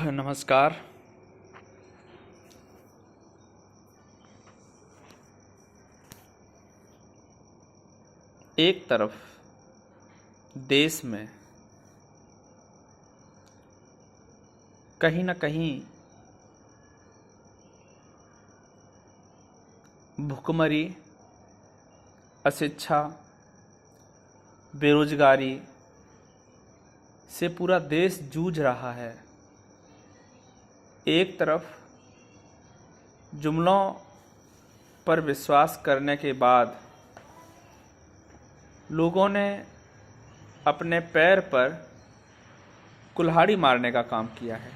नमस्कार। एक तरफ देश में कहीं न कहीं भुखमरी, अशिक्षा, बेरोजगारी से पूरा देश जूझ रहा है। एक तरफ जुमलों पर विश्वास करने के बाद लोगों ने अपने पैर पर कुल्हाड़ी मारने का काम किया है।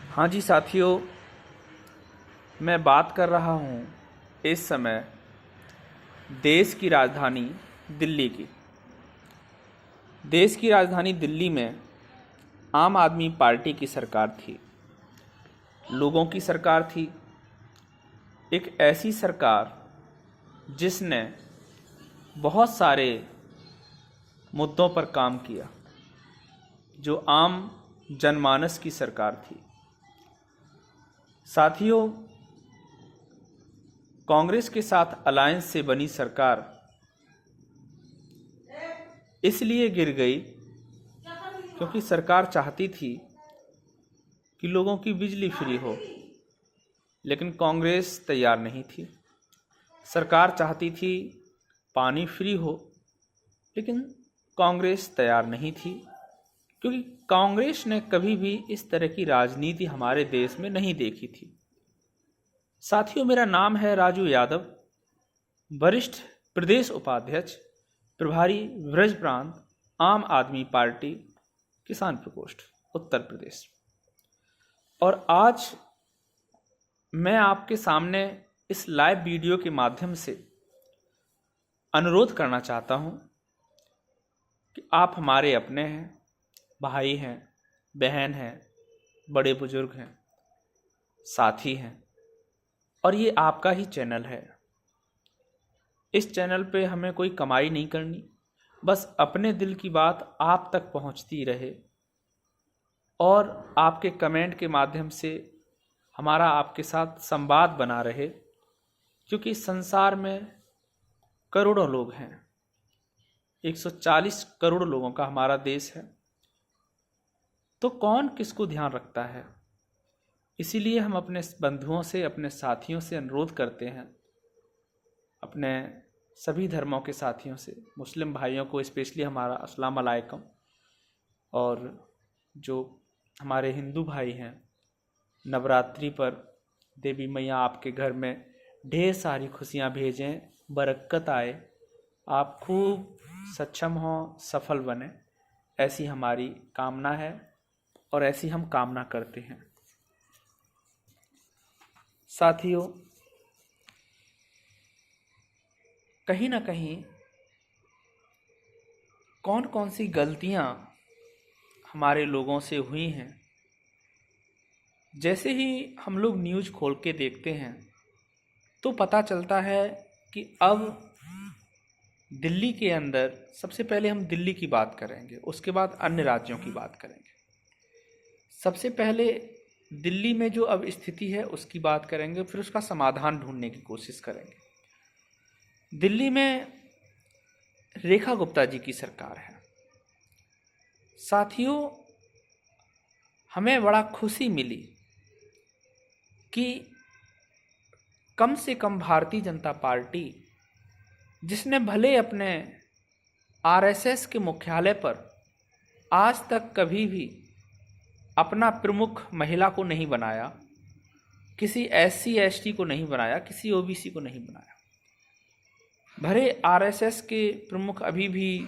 हाँ जी साथियों, मैं बात कर रहा हूँ इस समय देश की राजधानी दिल्ली की। देश की राजधानी दिल्ली में आम आदमी पार्टी की सरकार थी, लोगों की सरकार थी। एक ऐसी सरकार जिसने बहुत सारे मुद्दों पर काम किया, जो आम जनमानस की सरकार थी। साथियों, कांग्रेस के साथ अलायंस से बनी सरकार इसलिए गिर गई क्योंकि सरकार चाहती थी कि लोगों की बिजली फ्री हो, लेकिन कांग्रेस तैयार नहीं थी। सरकार चाहती थी पानी फ्री हो, लेकिन कांग्रेस तैयार नहीं थी, क्योंकि कांग्रेस ने कभी भी इस तरह की राजनीति हमारे देश में नहीं देखी थी। साथियों, मेरा नाम है राजू यादव, वरिष्ठ प्रदेश उपाध्यक्ष, प्रभारी ब्रज प्रांत, आम आदमी पार्टी, किसान प्रकोष्ठ, उत्तर प्रदेश। और आज मैं आपके सामने इस लाइव वीडियो के माध्यम से अनुरोध करना चाहता हूं कि आप हमारे अपने हैं, भाई हैं, बहन हैं, बड़े बुजुर्ग हैं, साथी हैं, और ये आपका ही चैनल है। इस चैनल पे हमें कोई कमाई नहीं करनी, बस अपने दिल की बात आप तक पहुंचती रहे और आपके कमेंट के माध्यम से हमारा आपके साथ संवाद बना रहे, क्योंकि संसार में करोड़ों लोग हैं, 140 करोड़ लोगों का हमारा देश है, तो कौन किसको ध्यान रखता है। इसीलिए हम अपने बंधुओं से, अपने साथियों से अनुरोध करते हैं, अपने सभी धर्मों के साथियों से, मुस्लिम भाइयों को स्पेशली हमारा अस्सलाम वालेकुम, और जो हमारे हिंदू भाई हैं, नवरात्रि पर देवी मैया आपके घर में ढेर सारी खुशियां भेजें, बरकत आए, आप खूब सक्षम हों, सफल बने, ऐसी हमारी कामना है और ऐसी हम कामना करते हैं। साथियों, कहीं ना कहीं कौन कौन सी गलतियां हमारे लोगों से हुई हैं, जैसे ही हम लोग न्यूज़ खोल के देखते हैं तो पता चलता है कि अब दिल्ली के अंदर, सबसे पहले हम दिल्ली की बात करेंगे, उसके बाद अन्य राज्यों की बात करेंगे। सबसे पहले दिल्ली में जो अब स्थिति है उसकी बात करेंगे, फिर उसका समाधान ढूंढने की कोशिश करेंगे। दिल्ली में रेखा गुप्ता जी की सरकार है। साथियों, हमें बड़ा खुशी मिली कि कम से कम भारतीय जनता पार्टी, जिसने भले अपने आरएसएस के मुख्यालय पर आज तक कभी भी अपना प्रमुख महिला को नहीं बनाया, किसी एससी एसटी को नहीं बनाया, किसी ओबीसी को नहीं बनाया, भले आरएसएस के प्रमुख अभी भी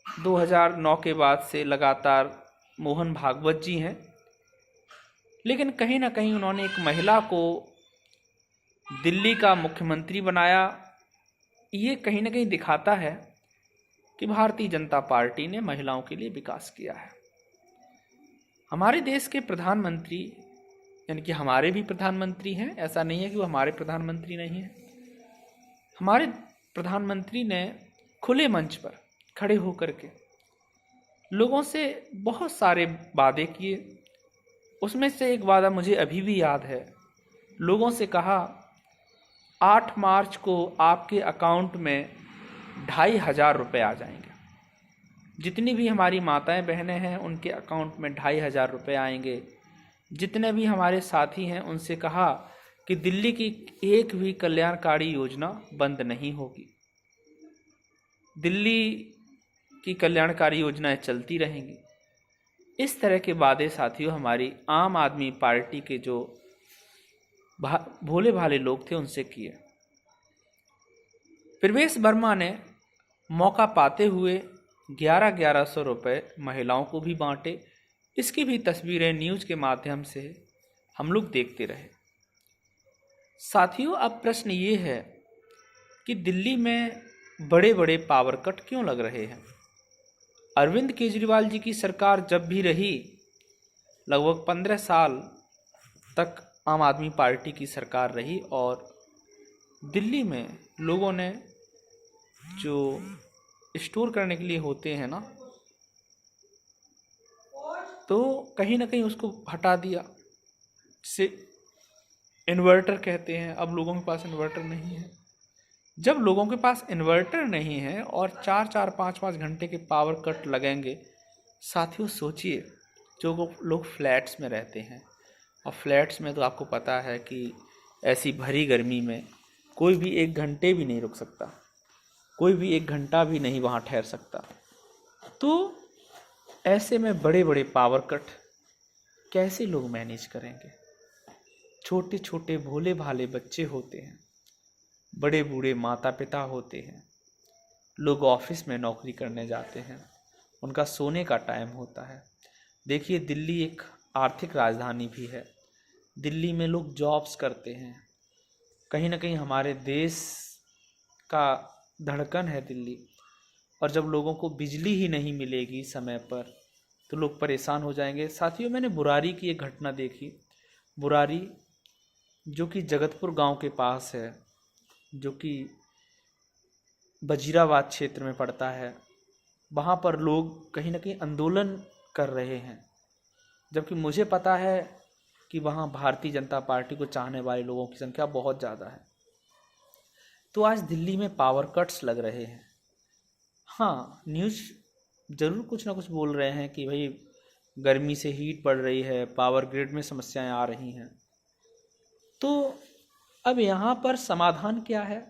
2009 के बाद से लगातार मोहन भागवत जी हैं, लेकिन कहीं ना कहीं उन्होंने एक महिला को दिल्ली का मुख्यमंत्री बनाया। ये कहीं ना कहीं दिखाता है कि भारतीय जनता पार्टी ने महिलाओं के लिए विकास किया है। हमारे देश के प्रधानमंत्री, यानी कि हमारे भी प्रधानमंत्री हैं, ऐसा नहीं है कि वो हमारे प्रधानमंत्री नहीं हैं, हमारे प्रधानमंत्री ने खुले मंच पर खड़े होकर के लोगों से बहुत सारे वादे किए। उसमें से एक वादा मुझे अभी भी याद है। लोगों से कहा 8 मार्च को आपके अकाउंट में 2,500 रुपये आ जाएंगे। जितनी भी हमारी माताएं बहनें हैं उनके अकाउंट में 2,500 रुपये आएंगे। जितने भी हमारे साथी हैं उनसे कहा कि दिल्ली की एक भी कल्याणकारी योजना बंद नहीं होगी, दिल्ली की कल्याणकारी योजनाएं चलती रहेंगी। इस तरह के वादे साथियों हमारी आम आदमी पार्टी के जो भोले भाले लोग थे उनसे किए। प्रवेश वर्मा ने मौका पाते हुए 1100 रुपये महिलाओं को भी बांटे। इसकी भी तस्वीरें न्यूज़ के माध्यम से हम लोग देखते रहे। साथियों, अब प्रश्न ये है कि दिल्ली में बड़े बड़े पावर कट क्यों लग रहे हैं? अरविंद केजरीवाल जी की सरकार जब भी रही, लगभग 15 साल तक आम आदमी पार्टी की सरकार रही और दिल्ली में लोगों ने जो स्टोर करने के लिए होते हैं ना, तो कहीं ना कहीं उसको हटा दिया, जिसे इन्वर्टर कहते हैं। अब लोगों के पास इन्वर्टर नहीं है। जब लोगों के पास इन्वर्टर नहीं है और 4-4, 5-5 घंटे के पावर कट लगेंगे, साथियों सोचिए जो लोग फ्लैट्स में रहते हैं, और फ्लैट्स में तो आपको पता है कि ऐसी भरी गर्मी में कोई भी 1 घंटे भी नहीं रुक सकता, कोई भी 1 घंटा भी नहीं वहाँ ठहर सकता। तो ऐसे में बड़े बड़े पावर कट कैसे लोग मैनेज करेंगे? छोटे छोटे भोले भाले बच्चे होते हैं, बड़े बूढ़े माता पिता होते हैं, लोग ऑफिस में नौकरी करने जाते हैं, उनका सोने का टाइम होता है। देखिए, दिल्ली एक आर्थिक राजधानी भी है। दिल्ली में लोग जॉब्स करते हैं। कहीं ना कहीं हमारे देश का धड़कन है दिल्ली। और जब लोगों को बिजली ही नहीं मिलेगी समय पर तो लोग परेशान हो जाएंगे। साथियों, मैंने बुरारी की एक घटना देखी। बुरारी जो कि जगतपुर गांव के पास है, जो कि वजीराबाद क्षेत्र में पड़ता है, वहाँ पर लोग कहीं ना कहीं आंदोलन कर रहे हैं, जबकि मुझे पता है कि वहाँ भारतीय जनता पार्टी को चाहने वाले लोगों की संख्या बहुत ज़्यादा है। तो आज दिल्ली में पावर कट्स लग रहे हैं। हाँ, न्यूज़ ज़रूर कुछ ना कुछ बोल रहे हैं कि भाई गर्मी से हीट पड़ रही है, पावर ग्रिड में समस्याएं आ रही हैं। तो अब यहाँ पर समाधान क्या है?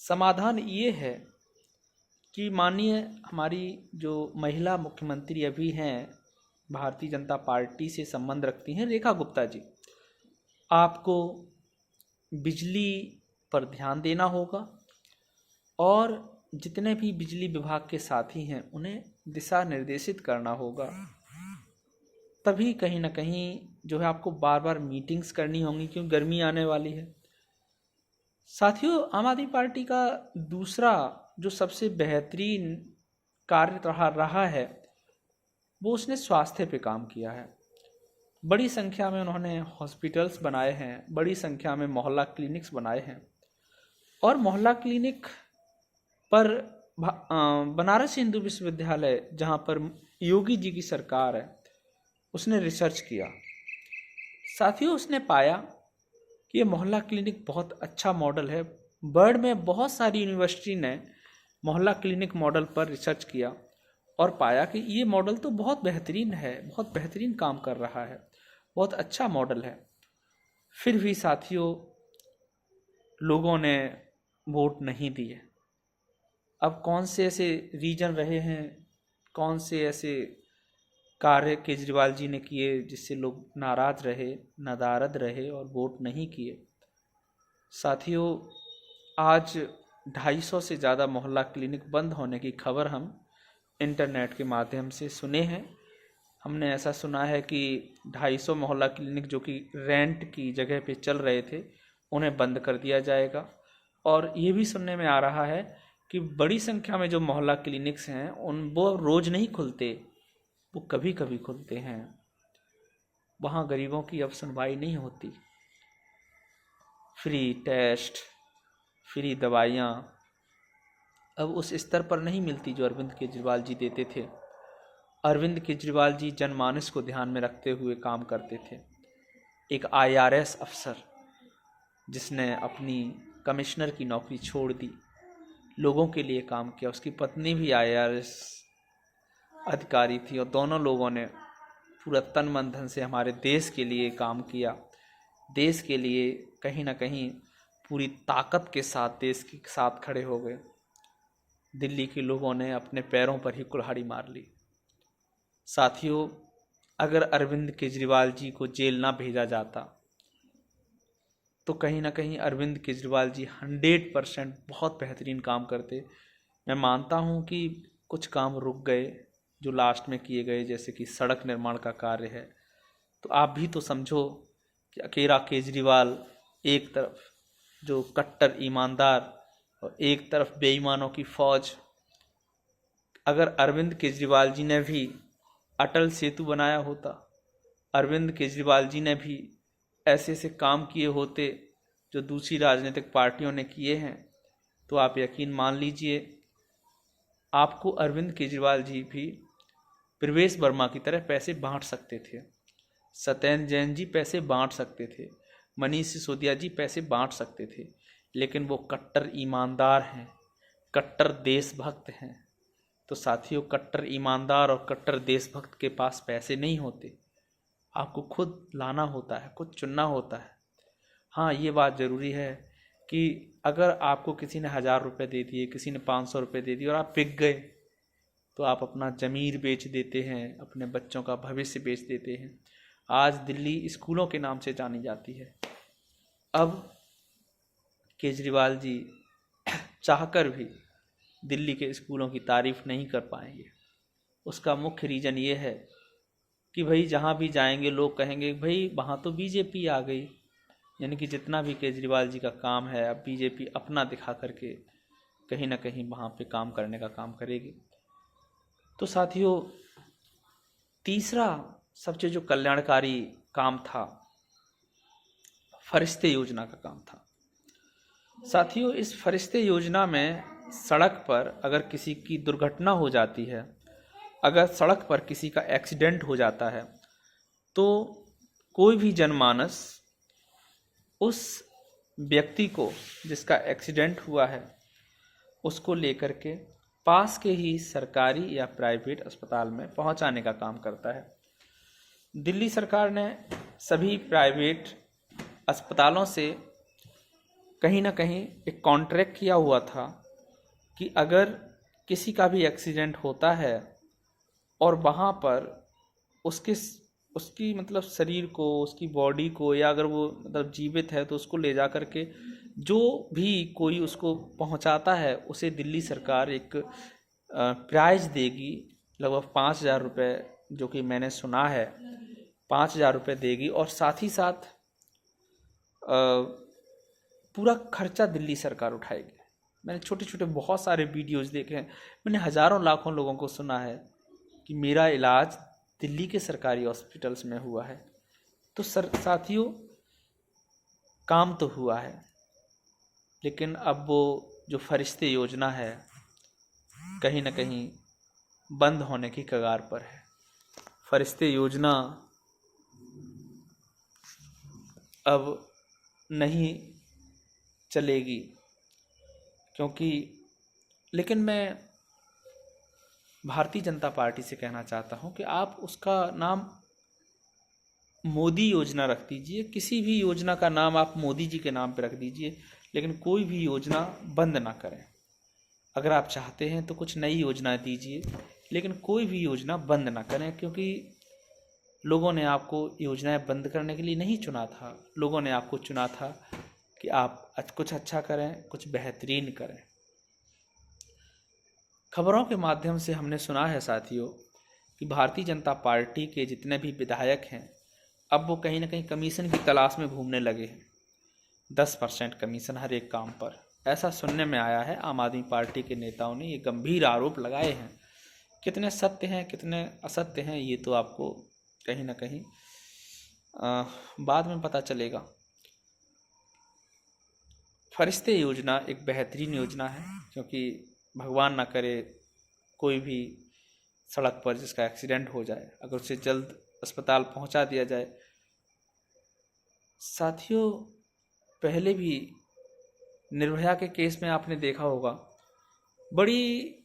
समाधान ये है कि माननीय हमारी जो महिला मुख्यमंत्री अभी हैं, भारतीय जनता पार्टी से संबंध रखती हैं, रेखा गुप्ता जी, आपको बिजली पर ध्यान देना होगा और जितने भी बिजली विभाग के साथी हैं उन्हें दिशा निर्देशित करना होगा। तभी कहीं ना कहीं जो है आपको बार बार मीटिंग्स करनी होंगी, क्योंकि गर्मी आने वाली है। साथियों, आम आदमी पार्टी का दूसरा जो सबसे बेहतरीन कार्य रहा है वो उसने स्वास्थ्य पे काम किया है। बड़ी संख्या में उन्होंने हॉस्पिटल्स बनाए हैं, बड़ी संख्या में मोहल्ला क्लिनिक्स बनाए हैं। और मोहल्ला क्लिनिक पर बनारस हिंदू विश्वविद्यालय, जहाँ पर योगी जी की सरकार है, उसने रिसर्च किया। साथियों, उसने पाया कि ये मोहल्ला क्लिनिक बहुत अच्छा मॉडल है। वर्ल्ड में बहुत सारी यूनिवर्सिटी ने मोहल्ला क्लिनिक मॉडल पर रिसर्च किया और पाया कि ये मॉडल तो बहुत बेहतरीन है, बहुत बेहतरीन काम कर रहा है, बहुत अच्छा मॉडल है। फिर भी साथियों, लोगों ने वोट नहीं दिए। अब कौन से ऐसे रीजन रहे हैं, कौन से ऐसे कार्य केजरीवाल जी ने किए जिससे लोग नाराज रहे, नदारद रहे और वोट नहीं किए? साथियों, आज 250 से ज़्यादा मोहल्ला क्लिनिक बंद होने की खबर हम इंटरनेट के माध्यम से सुने हैं। हमने ऐसा सुना है कि 250 मोहल्ला क्लिनिक जो कि रेंट की जगह पे चल रहे थे उन्हें बंद कर दिया जाएगा। और ये भी सुनने में आ रहा है कि बड़ी संख्या में जो मोहल्ला क्लिनिक्स हैं वो रोज़ नहीं खुलते, वो कभी कभी खुलते हैं। वहाँ गरीबों की अब सुनवाई नहीं होती। फ्री टेस्ट, फ्री दवाइयाँ अब उस स्तर पर नहीं मिलती जो अरविंद केजरीवाल जी देते थे। अरविंद केजरीवाल जी जनमानस को ध्यान में रखते हुए काम करते थे। एक IRS अफसर जिसने अपनी कमिश्नर की नौकरी छोड़ दी, लोगों के लिए काम किया। उसकी पत्नी भी IRS अधिकारी थी और दोनों लोगों ने पूरा तन मन धन से हमारे देश के लिए काम किया। देश के लिए कहीं ना कहीं पूरी ताकत के साथ देश के साथ खड़े हो गए। दिल्ली के लोगों ने अपने पैरों पर ही कुल्हाड़ी मार ली। साथियों, अगर अरविंद केजरीवाल जी को जेल ना भेजा जाता तो कहीं ना कहीं अरविंद केजरीवाल जी 100% बहुत बेहतरीन काम करते। मैं मानता हूं कि कुछ काम रुक गए जो लास्ट में किए गए, जैसे कि सड़क निर्माण का कार्य है। तो आप भी तो समझो कि अकेला केजरीवाल एक तरफ जो कट्टर ईमानदार और एक तरफ बेईमानों की फौज। अगर अरविंद केजरीवाल जी ने भी अटल सेतु बनाया होता, अरविंद केजरीवाल जी ने भी ऐसे ऐसे काम किए होते जो दूसरी राजनीतिक पार्टियों ने किए हैं, तो आप यकीन मान लीजिए आपको अरविंद केजरीवाल जी भी प्रवेश वर्मा की तरह पैसे बांट सकते थे, सत्येंद्र जैन जी पैसे बांट सकते थे, मनीष सिसोदिया जी पैसे बांट सकते थे। लेकिन वो कट्टर ईमानदार हैं, कट्टर देशभक्त हैं। तो साथियों, कट्टर ईमानदार और कट्टर देशभक्त के पास पैसे नहीं होते। आपको खुद लाना होता है, खुद चुनना होता है। हाँ, ये बात ज़रूरी है कि अगर आपको किसी ने 1000 रुपये दे दिए, किसी ने 500 रुपये दे दिए और आप बिक गए, तो आप अपना ज़मीर बेच देते हैं, अपने बच्चों का भविष्य बेच देते हैं। आज दिल्ली स्कूलों के नाम से जानी जाती है। अब केजरीवाल जी चाहकर भी दिल्ली के स्कूलों की तारीफ नहीं कर पाएंगे। उसका मुख्य रीज़न ये है कि भाई जहाँ भी जाएंगे लोग कहेंगे भाई वहाँ तो बीजेपी आ गई। यानी कि जितना भी केजरीवाल जी का काम है, अब बीजेपी अपना दिखा करके कहीं ना कहीं वहाँ पे काम करने का काम करेगी। तो साथियों, तीसरा सबसे जो कल्याणकारी काम था, फरिश्ते योजना का काम था। साथियों, इस फरिश्ते योजना में सड़क पर अगर किसी की दुर्घटना हो जाती है, अगर सड़क पर किसी का एक्सीडेंट हो जाता है, तो कोई भी जनमानस उस व्यक्ति को जिसका एक्सीडेंट हुआ है उसको लेकर के पास के ही सरकारी या प्राइवेट अस्पताल में पहुंचाने का काम करता है। दिल्ली सरकार ने सभी प्राइवेट अस्पतालों से कहीं ना कहीं एक कॉन्ट्रैक्ट किया हुआ था कि अगर किसी का भी एक्सीडेंट होता है और वहाँ पर उसकी मतलब शरीर को, उसकी बॉडी को, या अगर वो मतलब जीवित है तो उसको ले जा कर के जो भी कोई उसको पहुँचाता है उसे दिल्ली सरकार एक प्राइज़ देगी, लगभग 5000 रुपये, जो कि मैंने सुना है 5000 रुपये देगी। और साथ ही साथ पूरा खर्चा दिल्ली सरकार उठाएगी। मैंने छोटे छोटे बहुत सारे वीडियोज़ देखे हैं, मैंने हज़ारों लाखों लोगों को सुना है कि मेरा इलाज दिल्ली के सरकारी हॉस्पिटल्स में हुआ है। तो साथियों, काम तो हुआ है, लेकिन अब वो जो फरिश्ते योजना है कहीं ना कहीं बंद होने की कगार पर है। फरिश्ते योजना अब नहीं चलेगी, क्योंकि लेकिन मैं भारतीय जनता पार्टी से कहना चाहता हूं कि आप उसका नाम मोदी योजना रख दीजिए, किसी भी योजना का नाम आप मोदी जी के नाम पर रख दीजिए, लेकिन कोई भी योजना बंद ना करें। अगर आप चाहते हैं तो कुछ नई योजना दीजिए, लेकिन कोई भी योजना बंद ना करें, क्योंकि लोगों ने आपको योजनाएं बंद करने के लिए नहीं चुना था। लोगों ने आपको चुना था कि आप कुछ अच्छा करें, कुछ बेहतरीन करें। खबरों के माध्यम से हमने सुना है साथियों कि भारतीय जनता पार्टी के जितने भी विधायक हैं अब वो कहीं ना कहीं कमीशन की तलाश में घूमने लगे हैं। 10% कमीशन हर एक काम पर, ऐसा सुनने में आया है। आम आदमी पार्टी के नेताओं ने ये गंभीर आरोप लगाए हैं। कितने सत्य हैं कितने असत्य हैं ये तो आपको कहीं ना कहीं बाद में पता चलेगा। फरिश्ते योजना एक बेहतरीन योजना है, क्योंकि भगवान ना करे कोई भी सड़क पर जिसका एक्सीडेंट हो जाए, अगर उसे जल्द अस्पताल पहुंचा दिया जाए। साथियों, पहले भी निर्भया के केस में आपने देखा होगा, बड़ी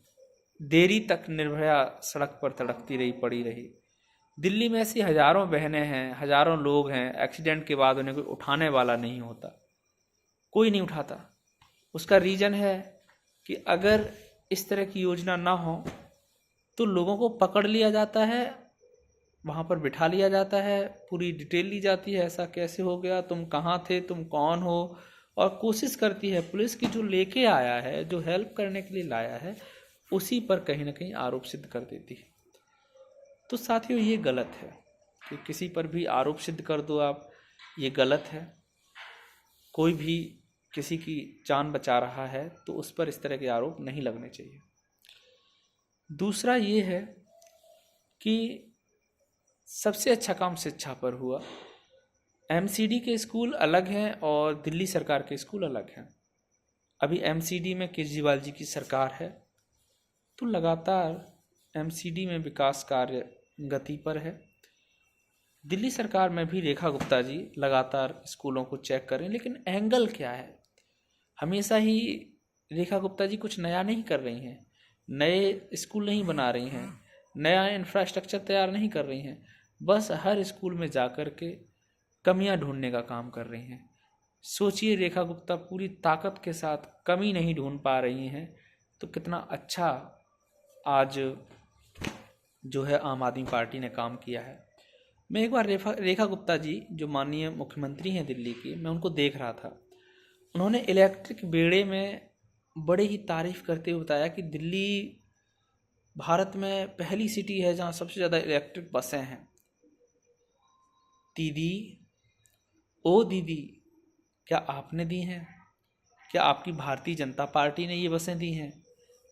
देरी तक निर्भया सड़क पर तड़पती रही, पड़ी रही। दिल्ली में ऐसी हजारों बहनें हैं, हजारों लोग हैं, एक्सीडेंट के बाद उन्हें कोई उठाने वाला नहीं होता, कोई नहीं उठाता। उसका रीज़न है कि अगर इस तरह की योजना ना हो तो लोगों को पकड़ लिया जाता है, वहाँ पर बिठा लिया जाता है, पूरी डिटेल ली जाती है, ऐसा कैसे हो गया, तुम कहाँ थे, तुम कौन हो, और कोशिश करती है पुलिस की जो लेके आया है, जो हेल्प करने के लिए लाया है, उसी पर कहीं ना कहीं आरोप सिद्ध कर देती है। तो साथियों, ये गलत है कि किसी पर भी आरोप सिद्ध कर दो आप, ये गलत है। कोई भी किसी की जान बचा रहा है तो उस पर इस तरह के आरोप नहीं लगने चाहिए। दूसरा ये है कि सबसे अच्छा काम शिक्षा पर हुआ। एमसीडी के स्कूल अलग हैं और दिल्ली सरकार के स्कूल अलग हैं। अभी एमसीडी में केजरीवाल जी की सरकार है, तो लगातार एमसीडी में विकास कार्य गति पर है। दिल्ली सरकार में भी रेखा गुप्ता जी लगातार स्कूलों को चेक कर रहे हैं, लेकिन एंगल क्या है? हमेशा ही रेखा गुप्ता जी कुछ नया नहीं कर रही हैं, नए स्कूल नहीं बना रही हैं, नया इंफ्रास्ट्रक्चर तैयार नहीं कर रही हैं, बस हर स्कूल में जाकर के कमियां ढूंढने का काम कर रही हैं। सोचिए, रेखा गुप्ता पूरी ताकत के साथ कमी नहीं ढूंढ पा रही हैं, तो कितना अच्छा आज जो है आम आदमी पार्टी ने काम किया है। मैं एक बार रेखा गुप्ता जी जो माननीय मुख्यमंत्री हैं दिल्ली की, मैं उनको देख रहा था। उन्होंने इलेक्ट्रिक बेड़े में बड़े ही तारीफ करते हुए बताया कि दिल्ली भारत में पहली सिटी है जहाँ सबसे ज़्यादा इलेक्ट्रिक बसें हैं। दीदी, ओ दीदी, क्या आपने दी हैं? क्या आपकी भारतीय जनता पार्टी ने ये बसें दी हैं?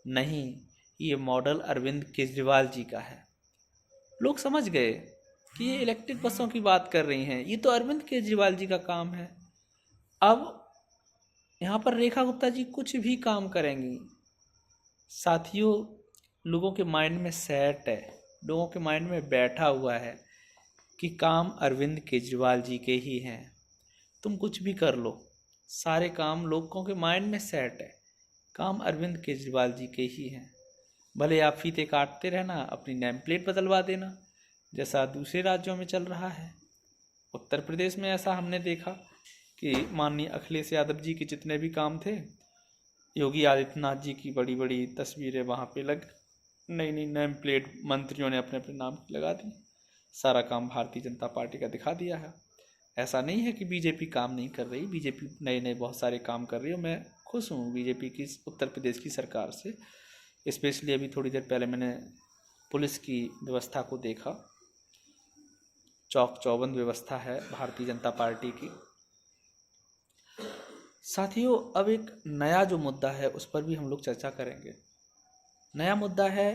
नहीं, ये मॉडल अरविंद केजरीवाल जी का है। लोग समझ गए कि ये इलेक्ट्रिक बसों की बात कर रही हैं, ये तो अरविंद केजरीवाल जी का काम है। अब यहाँ पर रेखा गुप्ता जी कुछ भी काम करेंगी। साथियों, लोगों के माइंड में सेट है, लोगों के माइंड में बैठा हुआ है कि काम अरविंद केजरीवाल जी के ही हैं। तुम कुछ भी कर लो, सारे काम लोगों के माइंड में सेट है, काम अरविंद केजरीवाल जी के ही हैं। भले आप फीते काटते रहना, अपनी नेम प्लेट बदलवा देना, जैसा दूसरे राज्यों में चल रहा है। उत्तर प्रदेश में ऐसा हमने देखा कि माननीय अखिलेश यादव जी के जितने भी काम थे, योगी आदित्यनाथ जी की बड़ी बड़ी तस्वीरें वहाँ पे नई नई नेम प्लेट मंत्रियों ने अपने अपने नाम की लगा दी। सारा काम भारतीय जनता पार्टी का दिखा दिया है। ऐसा नहीं है कि बीजेपी काम नहीं कर रही, बीजेपी नए नए बहुत सारे काम कर रही है। मैं खुश हूँ बीजेपी की उत्तर प्रदेश की सरकार से। स्पेशली अभी थोड़ी देर पहले मैंने पुलिस की व्यवस्था को देखा, चौक चौबंद व्यवस्था है भारतीय जनता पार्टी की। साथियों, अब एक नया जो मुद्दा है उस पर भी हम लोग चर्चा करेंगे। नया मुद्दा है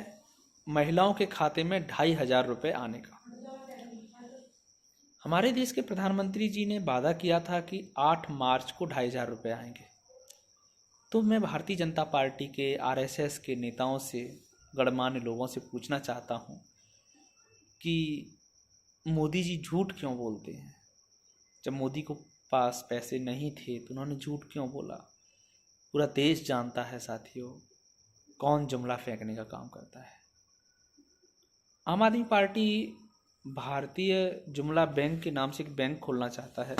महिलाओं के खाते में 2,500 रुपये आने का। हमारे देश के प्रधानमंत्री जी ने वादा किया था कि 8 मार्च को 2,500 रुपये आएंगे। तो मैं भारतीय जनता पार्टी के, आरएसएस के नेताओं से, गणमान्य लोगों से पूछना चाहता हूँ कि मोदी जी झूठ क्यों बोलते हैं? जब मोदी को पास पैसे नहीं थे तो उन्होंने झूठ क्यों बोला? पूरा देश जानता है साथियों कौन जुमला फेंकने का काम करता है। आम आदमी पार्टी भारतीय जुमला बैंक के नाम से एक बैंक खोलना चाहता है।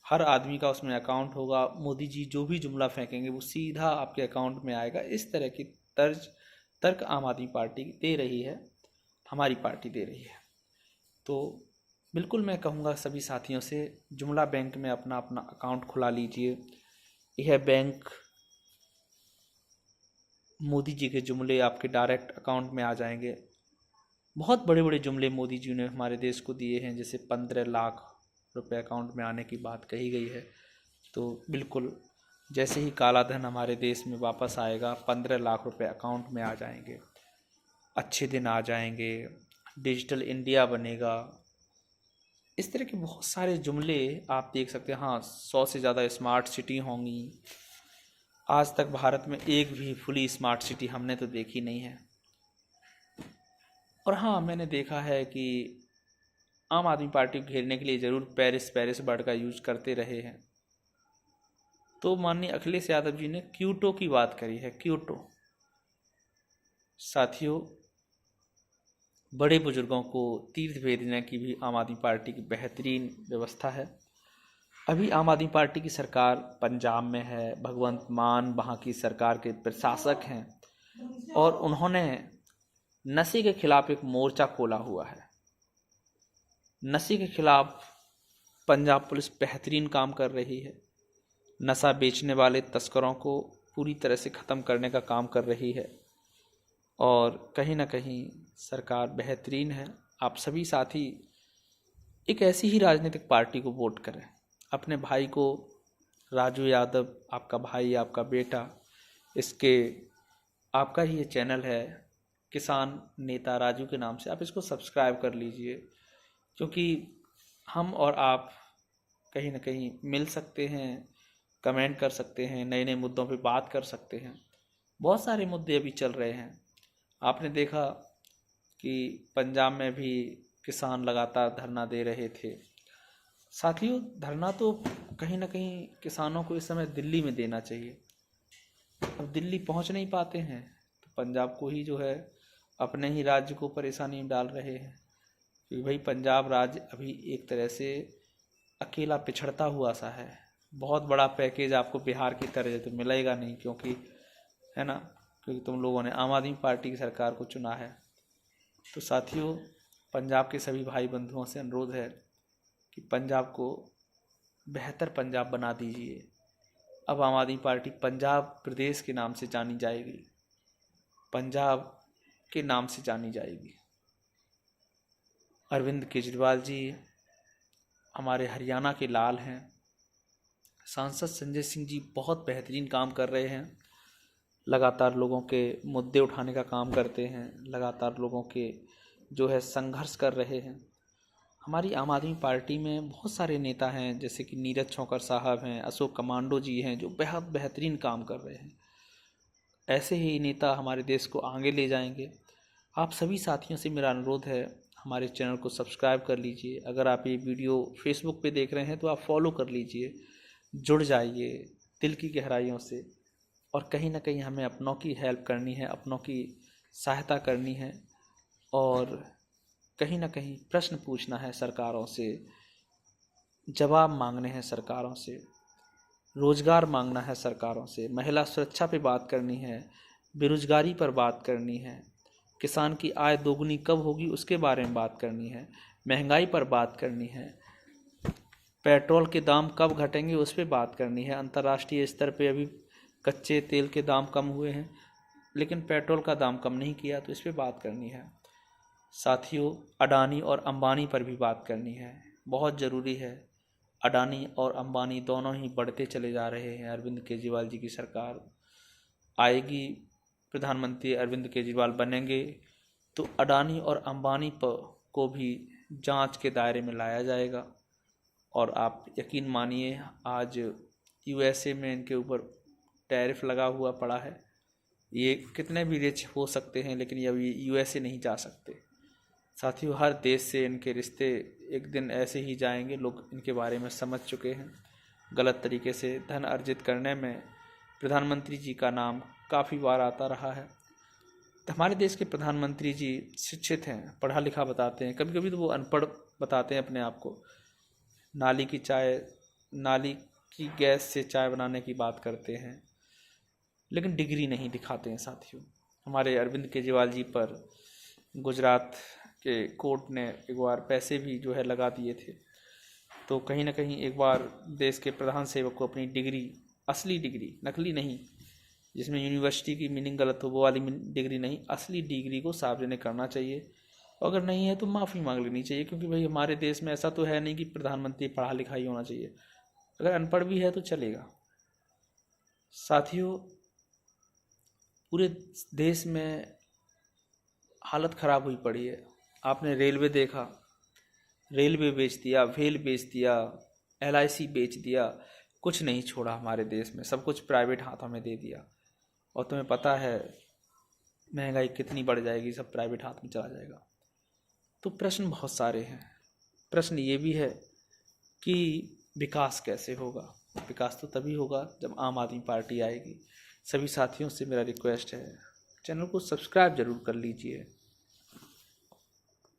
हर आदमी का उसमें अकाउंट होगा। मोदी जी जो भी जुमला फेंकेंगे वो सीधा आपके अकाउंट में आएगा। इस तरह की तर्क आम आदमी पार्टी दे रही है, हमारी पार्टी दे रही है। तो बिल्कुल मैं कहूँगा सभी साथियों से, जुमला बैंक में अपना अपना अकाउंट खुला लीजिए। यह बैंक मोदी जी के जुमले आपके डायरेक्ट अकाउंट में आ जाएंगे। बहुत बड़े बड़े जुमले मोदी जी ने हमारे देश को दिए हैं, जैसे 15 लाख रुपए अकाउंट में आने की बात कही गई है। तो बिल्कुल जैसे ही काला धन हमारे देश में वापस आएगा, 15 लाख रुपए अकाउंट में आ जाएंगे, अच्छे दिन आ जाएंगे, डिजिटल इंडिया बनेगा। इस तरह के बहुत सारे जुमले आप देख सकते हैं। हाँ, 100 से ज़्यादा स्मार्ट सिटी होंगी। आज तक भारत में एक भी फुली स्मार्ट सिटी हमने तो देखी नहीं है। और हाँ, मैंने देखा है कि आम आदमी पार्टी को घेरने के लिए ज़रूर पेरिस वर्ड का यूज करते रहे हैं। तो माननीय अखिलेश यादव जी ने क्यूटो की बात करी है, क्यूटो। साथियों, बड़े बुजुर्गों को तीर्थ भेजने की भी आम आदमी पार्टी की बेहतरीन व्यवस्था है। अभी आम आदमी पार्टी की सरकार पंजाब में है, भगवंत मान वहाँ की सरकार के प्रशासक हैं और उन्होंने नशे के खिलाफ एक मोर्चा खोला हुआ है। नशे के खिलाफ पंजाब पुलिस बेहतरीन काम कर रही है। नशा बेचने वाले तस्करों को पूरी तरह से ख़त्म करने का काम कर रही है और कहीं ना कहीं सरकार बेहतरीन है। आप सभी साथी एक ऐसी ही राजनीतिक पार्टी को वोट करें। अपने भाई को, राजू यादव आपका भाई, आपका बेटा, इसके आपका ही ये चैनल है किसान नेता राजू के नाम से, आप इसको सब्सक्राइब कर लीजिए, क्योंकि हम और आप कहीं ना कहीं मिल सकते हैं, कमेंट कर सकते हैं, नए नए मुद्दों पे बात कर सकते हैं। बहुत सारे मुद्दे अभी चल रहे हैं। आपने देखा कि पंजाब में भी किसान लगातार धरना दे रहे थे। साथियों, धरना तो कहीं ना कहीं किसानों को इस समय दिल्ली में देना चाहिए। अब दिल्ली पहुंच नहीं पाते हैं तो पंजाब को ही जो है अपने ही राज्य को परेशानी में डाल रहे हैं, क्योंकि भाई पंजाब राज्य अभी एक तरह से अकेला पिछड़ता हुआ सा है। बहुत बड़ा पैकेज आपको बिहार की तरह तो मिलेगा नहीं, क्योंकि है ना, क्योंकि तुम लोगों ने आम आदमी पार्टी की सरकार को चुना है। तो साथियों, पंजाब के सभी भाई बंधुओं से अनुरोध है कि पंजाब को बेहतर पंजाब बना दीजिए। अब आम आदमी पार्टी पंजाब प्रदेश के नाम से जानी जाएगी, पंजाब के नाम से जानी जाएगी। अरविंद केजरीवाल जी हमारे हरियाणा के लाल हैं। सांसद संजय सिंह जी बहुत बेहतरीन काम कर रहे हैं, लगातार लोगों के मुद्दे उठाने का काम करते हैं, लगातार लोगों के जो है संघर्ष कर रहे हैं। हमारी आम आदमी पार्टी में बहुत सारे नेता हैं, जैसे कि नीरज छौकर साहब हैं, अशोक कमांडो जी हैं, जो बेहद बेहतरीन काम कर रहे हैं। ऐसे ही नेता हमारे देश को आगे ले जाएंगे। आप सभी साथियों से मेरा अनुरोध है, हमारे चैनल को सब्सक्राइब कर लीजिए। अगर आप ये वीडियो फेसबुक पे देख रहे हैं तो आप फॉलो कर लीजिए, जुड़ जाइए दिल की गहराइयों से। और कहीं ना कहीं हमें अपनों की हेल्प करनी है, अपनों की सहायता करनी है और कहीं ना कहीं प्रश्न पूछना है सरकारों से, जवाब मांगने हैं सरकारों से, रोजगार मांगना है सरकारों से, महिला सुरक्षा पे बात करनी है, बेरोजगारी पर बात करनी है, किसान की आय दोगुनी कब होगी उसके बारे में बात करनी है, महंगाई पर बात करनी है, पेट्रोल के दाम कब घटेंगे उस पर बात करनी है। अंतर्राष्ट्रीय स्तर पे अभी कच्चे तेल के दाम कम हुए हैं, लेकिन पेट्रोल का दाम कम नहीं किया, तो इस पर बात करनी है। साथियों, अडानी और अंबानी पर भी बात करनी है, बहुत ज़रूरी है। अडानी और अंबानी दोनों ही बढ़ते चले जा रहे हैं। अरविंद केजरीवाल जी की सरकार आएगी, प्रधानमंत्री अरविंद केजरीवाल बनेंगे तो अडानी और अंबानी को भी जांच के दायरे में लाया जाएगा। और आप यकीन मानिए, आज यूएसए में इनके ऊपर टैरिफ लगा हुआ पड़ा है। ये कितने भी रिच हो सकते हैं, लेकिन ये अभी यूएसए नहीं जा सकते। साथियों, हर देश से इनके रिश्ते एक दिन ऐसे ही जाएंगे। लोग इनके बारे में समझ चुके हैं। गलत तरीके से धन अर्जित करने में प्रधानमंत्री जी का नाम काफ़ी बार आता रहा है। तो हमारे देश के प्रधानमंत्री जी शिक्षित हैं, पढ़ा लिखा बताते हैं, कभी कभी तो वो अनपढ़ बताते हैं अपने आप को। नाली की गैस से चाय बनाने की बात करते हैं, लेकिन डिग्री नहीं दिखाते हैं। साथियों, हमारे अरविंद केजरीवाल जी पर गुजरात के कोर्ट ने एक बार पैसे भी जो है लगा दिए थे। तो कहीं ना कहीं एक बार देश के प्रधान सेवक को अपनी डिग्री, असली डिग्री, नकली नहीं, जिसमें यूनिवर्सिटी की मीनिंग गलत हो वो वाली डिग्री नहीं, असली डिग्री को सार्वजनिक करना चाहिए। अगर नहीं है तो माफ़ी मांग लेनी चाहिए, क्योंकि भाई हमारे देश में ऐसा तो है नहीं कि प्रधानमंत्री पढ़ा लिखा ही होना चाहिए। अगर अनपढ़ भी है तो चलेगा। साथियों, पूरे देश में हालत ख़राब हुई पड़ी है। आपने रेलवे देखा, रेलवे बेच दिया, वेल बेच दिया, LIC बेच दिया, कुछ नहीं छोड़ा हमारे देश में, सब कुछ प्राइवेट हाथों में दे दिया। और तुम्हें पता है महंगाई कितनी बढ़ जाएगी, सब प्राइवेट हाथ में चला जाएगा। तो प्रश्न बहुत सारे हैं। प्रश्न ये भी है कि विकास कैसे होगा। विकास तो तभी होगा जब आम आदमी पार्टी आएगी। सभी साथियों से मेरा रिक्वेस्ट है, चैनल को सब्सक्राइब जरूर कर लीजिए।